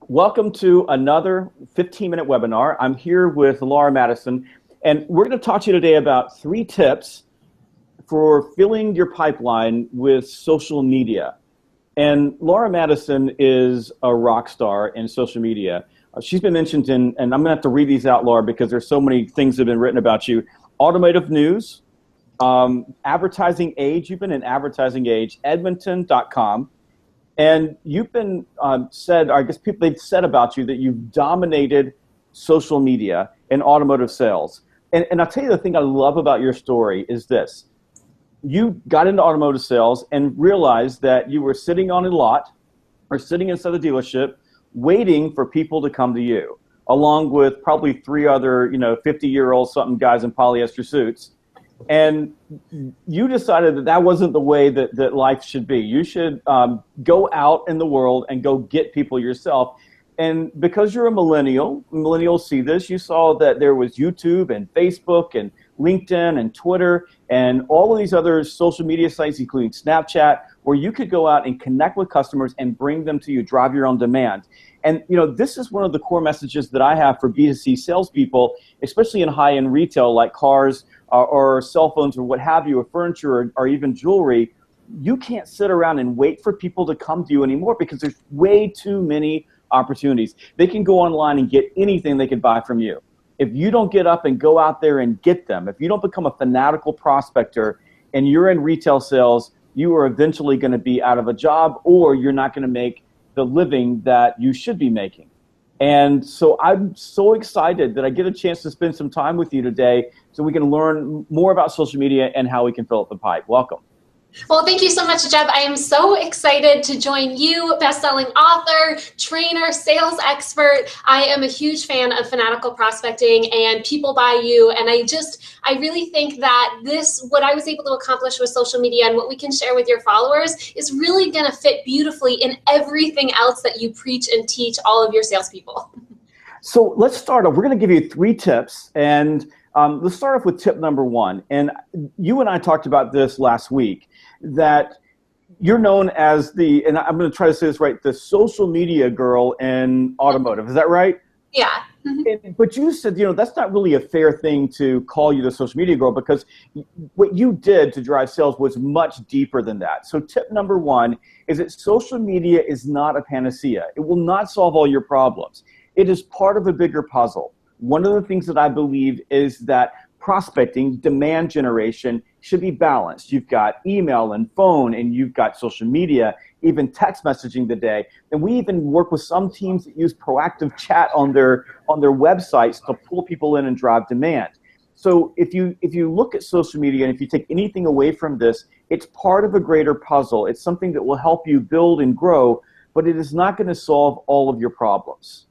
Welcome to another 15-minute webinar. I'm here with Laura Madison, and we're going to talk to you today about 3 tips for filling your pipeline with social media. And Laura Madison is a rock star in social media. She's been mentioned in, and I'm going to have to read these out, Laura, because there's so many things that have been written about you. Automotive News, Advertising Age, you've been in Advertising Age, Edmonton.com. And you've been said, or I guess people, they've said about you that you've dominated social media in automotive sales. And I'll tell you the thing I love about your story is this. You got into automotive sales and realized that you were sitting on a lot or sitting inside the dealership waiting for people to come to you, along with probably 3 other, 50-year-old something guys in polyester suits. And you decided that that wasn't the way that life should be. You should go out in the world and go get people yourself. And because you're a millennial, millennials see this, you saw that there was YouTube and Facebook and LinkedIn and Twitter and all of these other social media sites, including Snapchat, where you could go out and connect with customers and bring them to you, drive your own demand. And this is one of the core messages that I have for B2C salespeople, especially in high-end retail like cars, or cell phones or what have you, or furniture or even jewelry. You can't sit around and wait for people to come to you anymore because there's way too many opportunities. They can go online and get anything they can buy from you. If you don't get up and go out there and get them, if you don't become a fanatical prospector and you're in retail sales, you are eventually going to be out of a job or you're not going to make the living that you should be making. And so I'm so excited that I get a chance to spend some time with you today so we can learn more about social media and how we can fill up the pipe. Welcome. Well, thank you so much, Jeb. I am so excited to join you, best-selling author, trainer, sales expert. I am a huge fan of fanatical prospecting and people buy you. And I really think that what I was able to accomplish with social media and what we can share with your followers is really going to fit beautifully in everything else that you preach and teach all of your salespeople. So let's start off. We're going to give you 3 tips, and let's start off with tip number 1. And you and I talked about this last week, that you're known as and I'm going to try to say this right, the social media girl in automotive. Is that right? Yeah. Mm-hmm. But you said, that's not really a fair thing to call you the social media girl because what you did to drive sales was much deeper than that. So tip number 1 is that social media is not a panacea. It will not solve all your problems. It is part of a bigger puzzle. One of the things that I believe is that prospecting, demand generation should be balanced. You've got email and phone, and you've got social media, even text messaging today. And we even work with some teams that use proactive chat on their websites to pull people in and drive demand. So if you look at social media and if you take anything away from this, it's part of a greater puzzle. It's something that will help you build and grow, but it is not going to solve all of your problems.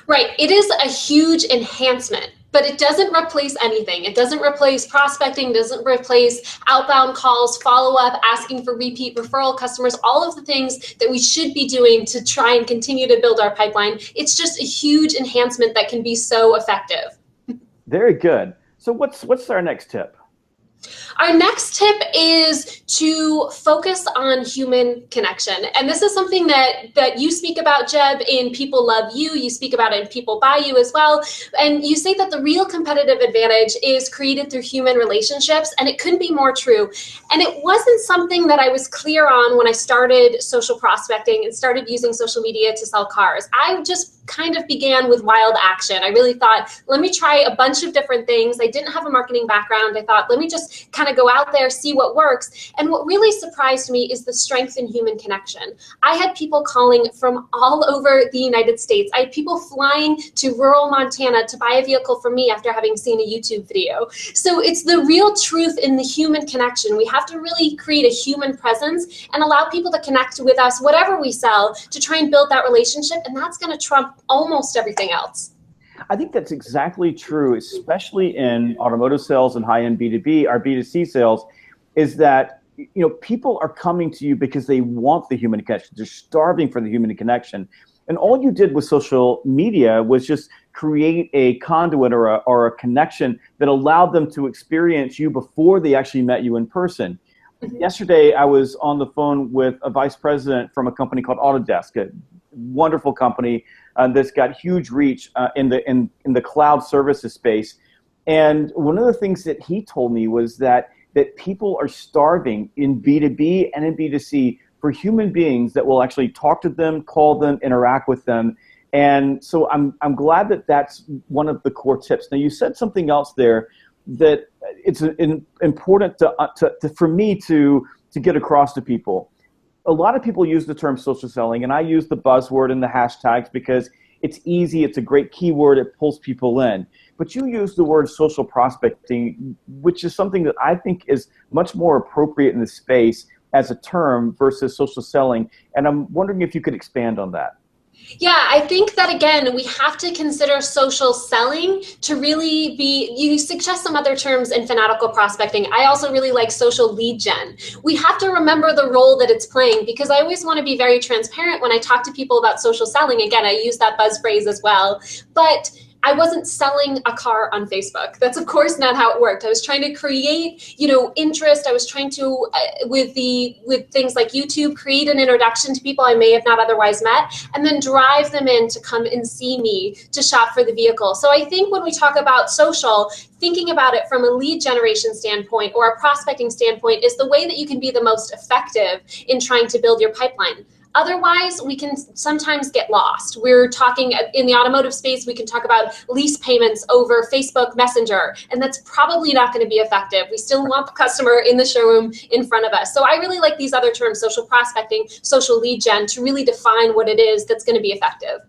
Right. It is a huge enhancement, but it doesn't replace anything. It doesn't replace prospecting, doesn't replace outbound calls, follow-up, asking for repeat referral customers, all of the things that we should be doing to try and continue to build our pipeline. It's just a huge enhancement that can be so effective. Very good. So what's our next tip? Our next tip is to focus on human connection. And this is something that you speak about, Jeb, in People Love You. You speak about it in People Buy You as well. And you say that the real competitive advantage is created through human relationships, and it couldn't be more true. And it wasn't something that I was clear on when I started social prospecting and started using social media to sell cars. I just kind of began with wild action. I really thought, let me try a bunch of different things. I didn't have a marketing background. I thought, let me just kind of go out there, see what works. And what really surprised me is the strength in human connection. I had people calling from all over the United States. I had people flying to rural Montana to buy a vehicle from me after having seen a YouTube video. So it's the real truth in the human connection. We have to really create a human presence and allow people to connect with us, whatever we sell, to try and build that relationship. And that's going to trump almost everything else. I think that's exactly true, especially in automotive sales and high-end B2B, our B2C sales, is that people are coming to you because they want the human connection. They're starving for the human connection. And all you did with social media was just create a conduit or a connection that allowed them to experience you before they actually met you in person. Mm-hmm. Yesterday, I was on the phone with a vice president from a company called Autodesk, a wonderful company. that's got huge reach in the cloud services space. And one of the things that he told me was that people are starving in B2B and in B2C for human beings that will actually talk to them, call them, interact with them. And so I'm glad that that's one of the core tips. Now, you said something else there that it's important for me to get across to people. A lot of people use the term social selling, and I use the buzzword and the hashtags because it's easy, it's a great keyword, it pulls people in. But you use the word social prospecting, which is something that I think is much more appropriate in the space as a term versus social selling. And I'm wondering if you could expand on that. Yeah, I think that, again, we have to consider social selling to really be, you suggest some other terms in fanatical prospecting. I also really like social lead gen. We have to remember the role that it's playing, because I always want to be very transparent when I talk to people about social selling. Again, I use that buzz phrase as well. But I wasn't selling a car on Facebook. That's of course not how it worked. I was trying to create, interest. I was trying to, with things like YouTube, create an introduction to people I may have not otherwise met, and then drive them in to come and see me to shop for the vehicle. So I think when we talk about social, thinking about it from a lead generation standpoint or a prospecting standpoint is the way that you can be the most effective in trying to build your pipeline. Otherwise, we can sometimes get lost. We're talking in the automotive space, we can talk about lease payments over Facebook Messenger, and that's probably not going to be effective. We still want the customer in the showroom in front of us. So I really like these other terms, social prospecting, social lead gen, to really define what it is that's going to be effective.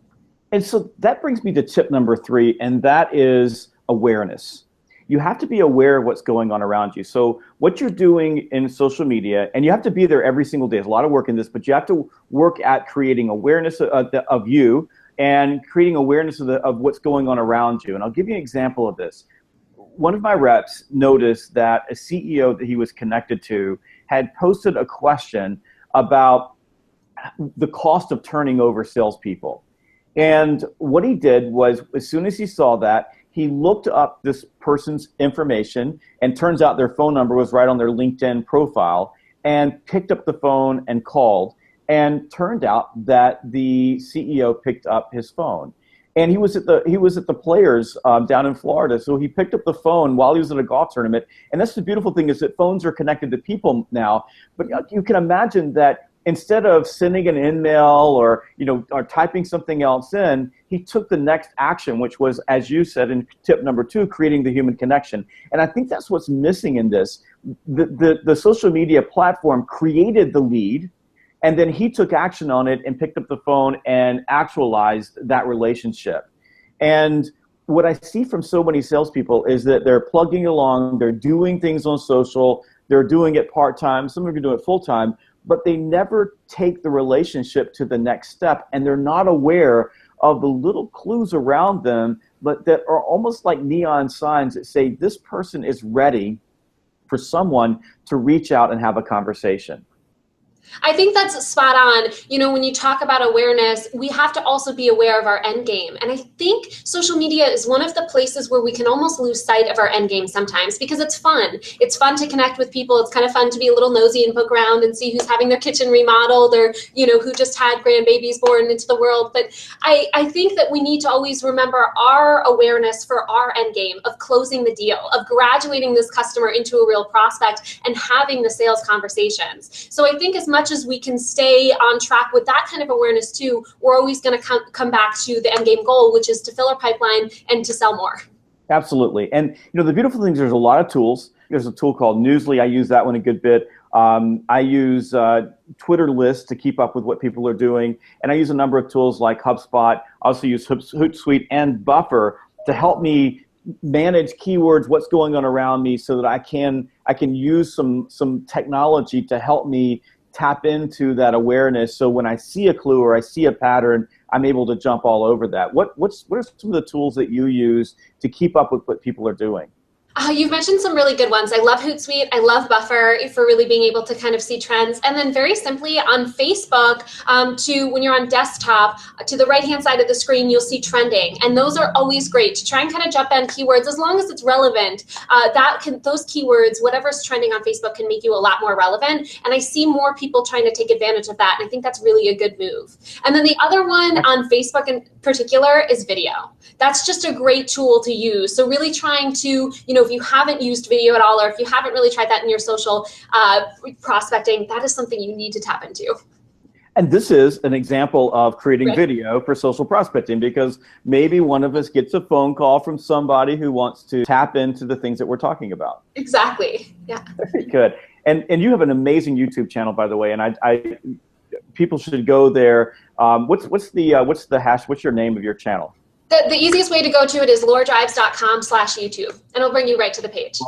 And so that brings me to tip number 3, and that is awareness. You have to be aware of what's going on around you. So what you're doing in social media, and you have to be there every single day. There's a lot of work in this, but you have to work at creating awareness of you and creating awareness of what's going on around you. And I'll give you an example of this. One of my reps noticed that a CEO that he was connected to had posted a question about the cost of turning over salespeople. And what he did was, as soon as he saw that, he looked up this person's information, and turns out their phone number was right on their LinkedIn profile, and picked up the phone and called, and turned out that the CEO picked up his phone. And he was at the Players down in Florida, so he picked up the phone while he was at a golf tournament. And that's the beautiful thing, is that phones are connected to people now. But you can imagine that instead of sending an email or typing something else in, he took the next action, which was, as you said in tip number 2, creating the human connection. And I think that's what's missing in this. The social media platform created the lead, and then he took action on it and picked up the phone and actualized that relationship. And what I see from so many salespeople is that they're plugging along, they're doing things on social, they're doing it part-time, some of them are doing it full-time, but they never take the relationship to the next step, and they're not aware of the little clues around them, but that are almost like neon signs that say this person is ready for someone to reach out and have a conversation. I think that's spot on. When you talk about awareness, we have to also be aware of our end game. And I think social media is one of the places where we can almost lose sight of our end game sometimes, because it's fun. It's fun to connect with people. It's kind of fun to be a little nosy and poke around and see who's having their kitchen remodeled, or, who just had grandbabies born into the world. But I think that we need to always remember our awareness for our end game of closing the deal, of graduating this customer into a real prospect and having the sales conversations. So I think as much as we can stay on track with that kind of awareness too, we're always going to come back to the end game goal, which is to fill our pipeline and to sell more. Absolutely. And the beautiful thing is there's a lot of tools. There's a tool called Newsly. I use that one a good bit. I use Twitter lists to keep up with what people are doing. And I use a number of tools like HubSpot. I also use Hootsuite and Buffer to help me manage keywords, what's going on around me, so that I can use some technology to help me tap into that awareness. So when I see a clue or I see a pattern, I'm able to jump all over that. What are some of the tools that you use to keep up with what people are doing? You've mentioned some really good ones. I love Hootsuite. I love Buffer for really being able to kind of see trends. And then very simply on Facebook, when you're on desktop, to the right-hand side of the screen, you'll see trending. And those are always great to try and kind of jump on keywords as long as it's relevant. Those keywords, whatever's trending on Facebook, can make you a lot more relevant. And I see more people trying to take advantage of that. And I think that's really a good move. And then the other one on Facebook in particular is video. That's just a great tool to use. So really trying to, if you haven't used video at all, or if you haven't really tried that in your social prospecting, that is something you need to tap into. And this is an example of creating Right. video for social prospecting, because maybe one of us gets a phone call from somebody who wants to tap into the things that we're talking about. Exactly. Yeah. Very good. And you have an amazing YouTube channel, by the way, and I people should go there. What's your name of your channel? The easiest way to go to it is lauradrives.com/YouTube, and it'll bring you right to the page.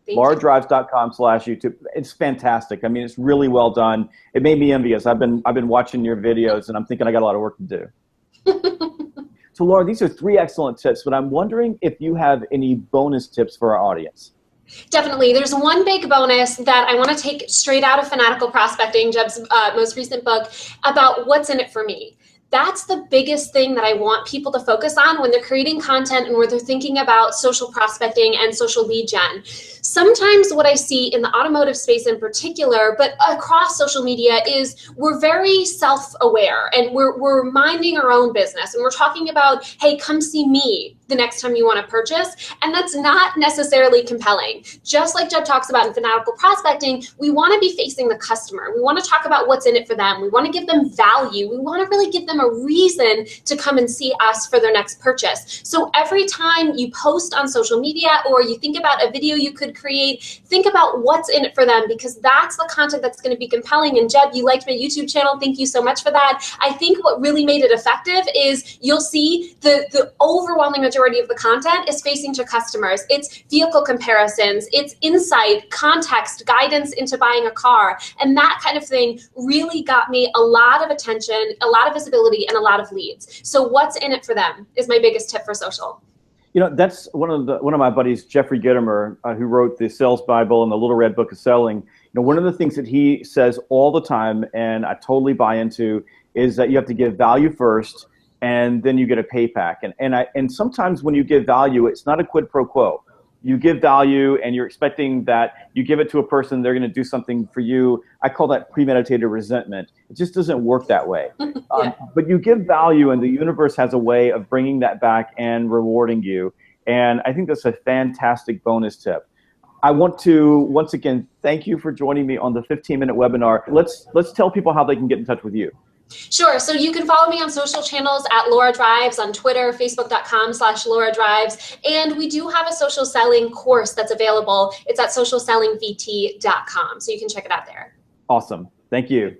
lauradrives.com/YouTube. It's fantastic. I mean, it's really well done. It made me envious. I've been watching your videos, and I'm thinking I got a lot of work to do. So, Laura, these are 3 excellent tips, but I'm wondering if you have any bonus tips for our audience. Definitely. There's one big bonus that I want to take straight out of Fanatical Prospecting, Jeb's most recent book, about what's in it for me. That's the biggest thing that I want people to focus on when they're creating content and when they're thinking about social prospecting and social lead gen. Sometimes what I see in the automotive space in particular, but across social media, is we're very self-aware and we're minding our own business, and we're talking about, hey, come see me the next time you want to purchase, and that's not necessarily compelling. Just like Jeb talks about in Fanatical Prospecting, we want to be facing the customer. We want to talk about what's in it for them. We want to give them value. We want to really give them a reason to come and see us for their next purchase. So every time you post on social media or you think about a video you could create, think about what's in it for them, because that's the content that's going to be compelling. And Jeb, you liked my YouTube channel. Thank you so much for that. I think what really made it effective is you'll see the overwhelming majority of the content is facing to customers. It's vehicle comparisons, it's insight, context, guidance into buying a car. And that kind of thing really got me a lot of attention, a lot of visibility, and a lot of leads. So what's in it for them is my biggest tip for social. That's one of my buddies, Jeffrey Gitomer, who wrote the Sales Bible and the Little Red Book of Selling. One of the things that he says all the time, and I totally buy into, is that you have to give value first, and then you get a payback. And sometimes when you give value, it's not a quid pro quo. You give value and you're expecting that you give it to a person, they're going to do something for you. I call that premeditated resentment. It just doesn't work that way. Yeah. But you give value, and the universe has a way of bringing that back and rewarding you. And I think that's a fantastic bonus tip. I want to, once again, thank you for joining me on the 15-minute webinar. Let's tell people how they can get in touch with you. Sure. So you can follow me on social channels at Laura Drives on Twitter, facebook.com/Laura Drives. And we do have a social selling course that's available. It's at socialsellingvt.com. So you can check it out there. Awesome. Thank you.